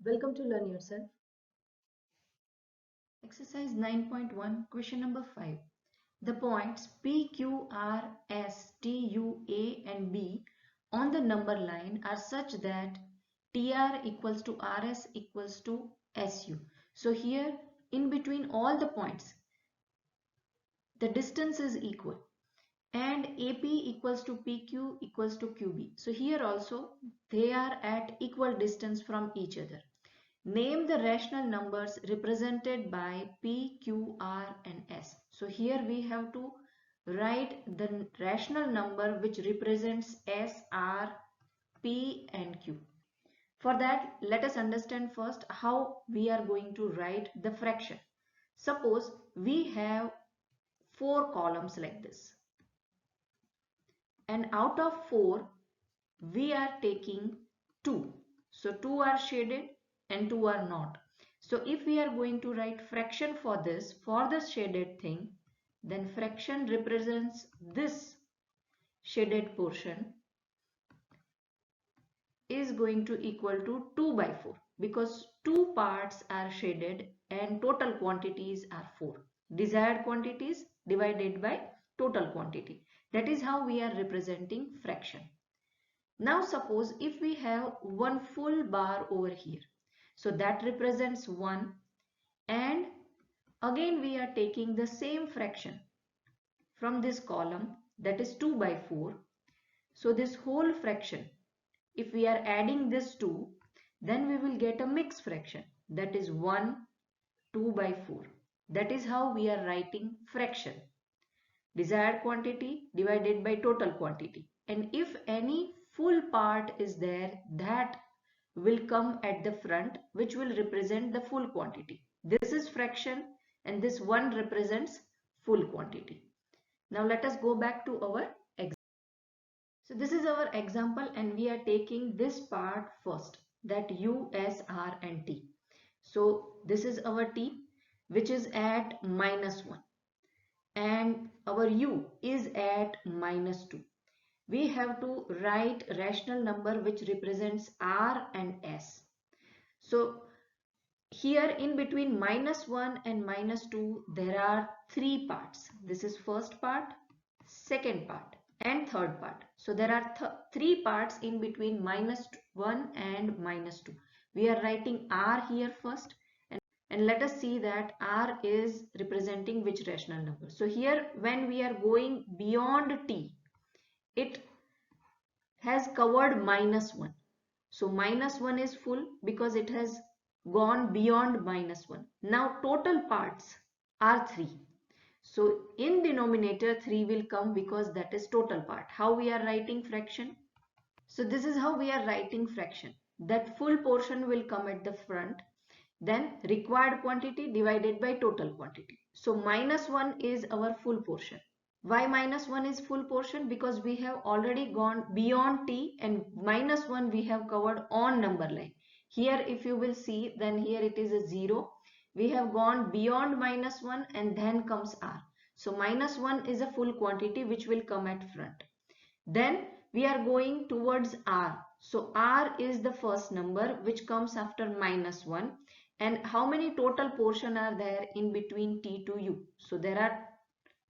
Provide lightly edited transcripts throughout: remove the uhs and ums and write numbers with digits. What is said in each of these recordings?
Welcome to Learn Yourself. Exercise 9.1, question number 5. The points P, Q, R, S, T, U, A and B on the number line are such that TR equals to RS equals to SU. So here in between all the points, the distance is equal and AP equals to PQ equals to QB. So here also they are at equal distance from each other. Name the rational numbers represented by P, Q, R and S. So here we have to write the rational number which represents S, R, P and Q. For that, let us understand first how we are going to write the fraction. Suppose we have 4 columns like this. And out of 4, we are taking 2. So 2 are shaded and 2 are not. So if we are going to write fraction for this, for the shaded thing, then fraction represents this shaded portion is going to equal to 2 by 4 because 2 parts are shaded and total quantities are 4. Desired quantities divided by total quantity. That is how we are representing fraction. Now suppose if we have one full bar over here. So that represents 1 and again we are taking the same fraction from this column, that is 2 by 4. So this whole fraction, if we are adding this 2, then we will get a mixed fraction, that is 1, 2 by 4. That is how we are writing fraction. Desired quantity divided by total quantity. And if any full part is there, that will come at the front, which will represent the full quantity. This is fraction and this 1 represents full quantity. Now let us go back to our example. So this is our example and we are taking this part first, that U, S, R and T. So this is our T which is at -1 and our U is at -2. We have to write rational number which represents R and S. So here in between -1 and -2 there are 3 parts. This is first part, second part and third part. So there are 3 parts in between -1 and -2. We are writing R here first and let us see that R is representing which rational number. So here when we are going beyond T, it has covered -1. So -1 is full because it has gone beyond -1. Now total parts are 3. So in denominator 3 will come because that is total part. How we are writing fraction? So this is how we are writing fraction. That full portion will come at the front. Then required quantity divided by total quantity. So -1 is our full portion. Why -1 is full portion? Because we have already gone beyond T and -1 we have covered on number line. Here if you will see, then here it is a 0. We have gone beyond -1 and then comes R. So -1 is a full quantity which will come at front. Then we are going towards R. So R is the first number which comes after -1. And how many total portion are there in between T to U? So there are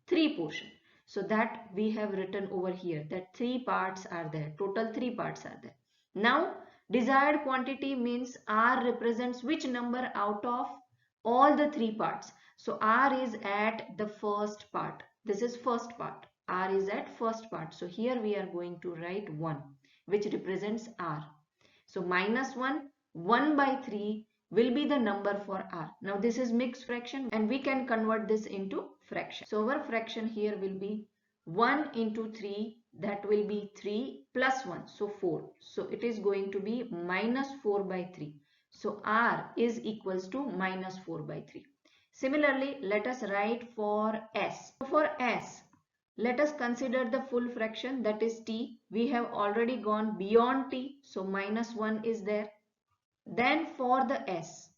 3 portions. So that we have written over here that 3 parts are there. Total 3 parts are there. Now desired quantity means R represents which number out of all the 3 parts. So R is at the first part. This is first part. R is at first part. So here we are going to write 1 which represents R. So -1, 1 by 3 will be the number for R. Now this is mixed fraction and we can convert this into fraction. So our fraction here will be 1 into 3, that will be 3 plus 1, so 4. So it is going to be -4 by 3. So R is equals to -4 by 3. Similarly, let us write for S. So for S, let us consider the full fraction, that is T. We have already gone beyond T, so -1 is there. Then for the S,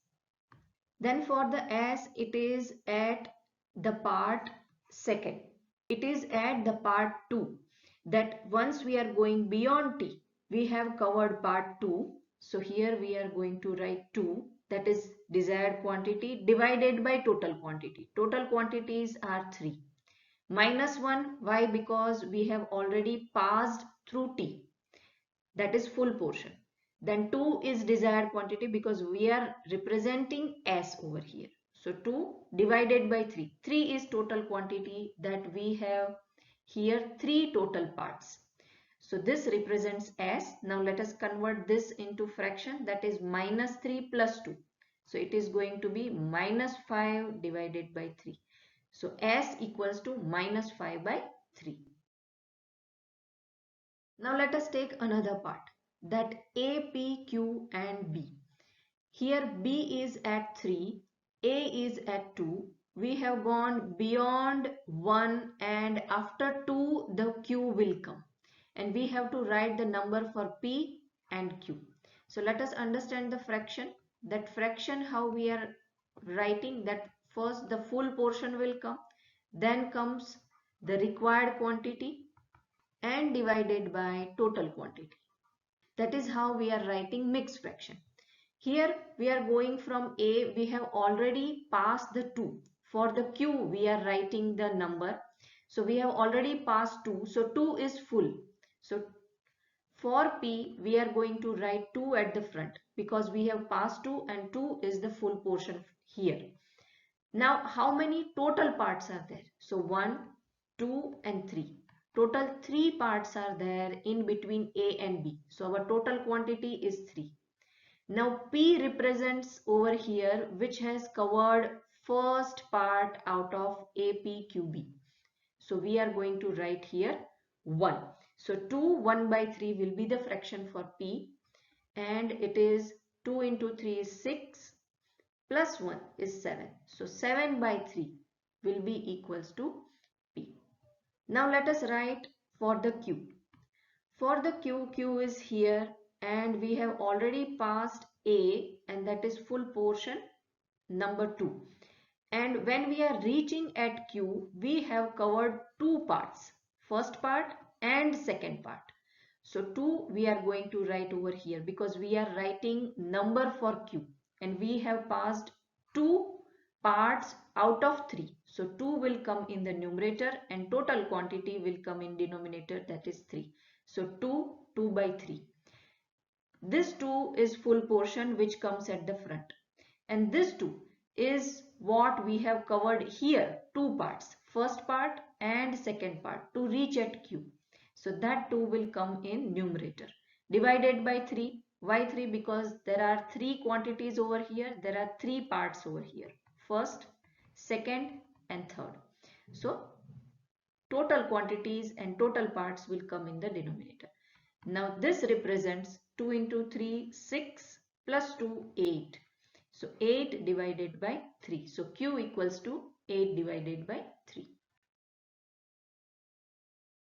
it is at the part second. It is at the part 2. That once we are going beyond T, we have covered part 2. So here we are going to write 2, that is desired quantity, divided by total quantity. Total quantities are 3. Minus 1, why? Because we have already passed through T, that is full portion. Then 2 is desired quantity because we are representing S over here. So 2 divided by 3. 3 is total quantity, that we have here 3 total parts. So this represents S. Now let us convert this into fraction, that is minus 3 plus 2. So it is going to be minus 5 divided by 3. So S equals to minus 5 by 3. Now let us take another part, that A, P, Q and B. Here B is at 3, A is at 2. We have gone beyond 1 and after 2 the Q will come. And we have to write the number for P and Q. So let us understand the fraction. That fraction how we are writing, that first the full portion will come. Then comes the required quantity and divided by total quantity. That is how we are writing mixed fraction. Here we are going from A, we have already passed the 2. For the Q we are writing the number. So we have already passed 2. So 2 is full. So for P we are going to write 2 at the front because we have passed 2 and 2 is the full portion here. Now how many total parts are there? So 1, 2 and 3. Total 3 parts are there in between A and B. So our total quantity is 3. Now P represents over here which has covered first part out of APQB. So we are going to write here 1. So 2 1 by 3 will be the fraction for P, and it is 2 into 3 is 6 plus 1 is 7. So 7 by 3 will be equals to P. Now let us write for the Q. For the Q, Q is here and we have already passed A, and that is full portion number 2. And when we are reaching at Q, we have covered 2 parts, first part and second part. So 2 we are going to write over here because we are writing number for Q and we have passed 2 parts out of 3. So 2 will come in the numerator and total quantity will come in denominator, that is 3. So 2, 2 by 3. This 2 is full portion which comes at the front. And this 2 is what we have covered here, 2 parts, first part and second part to reach at Q. So that 2 will come in numerator. Divided by 3. Why 3? Because there are 3 quantities over here. There are 3 parts over here. First, second and third. So total quantities and total parts will come in the denominator. Now this represents 2 into 3, 6 plus 2, 8. So 8 divided by 3. So Q equals to 8 divided by 3.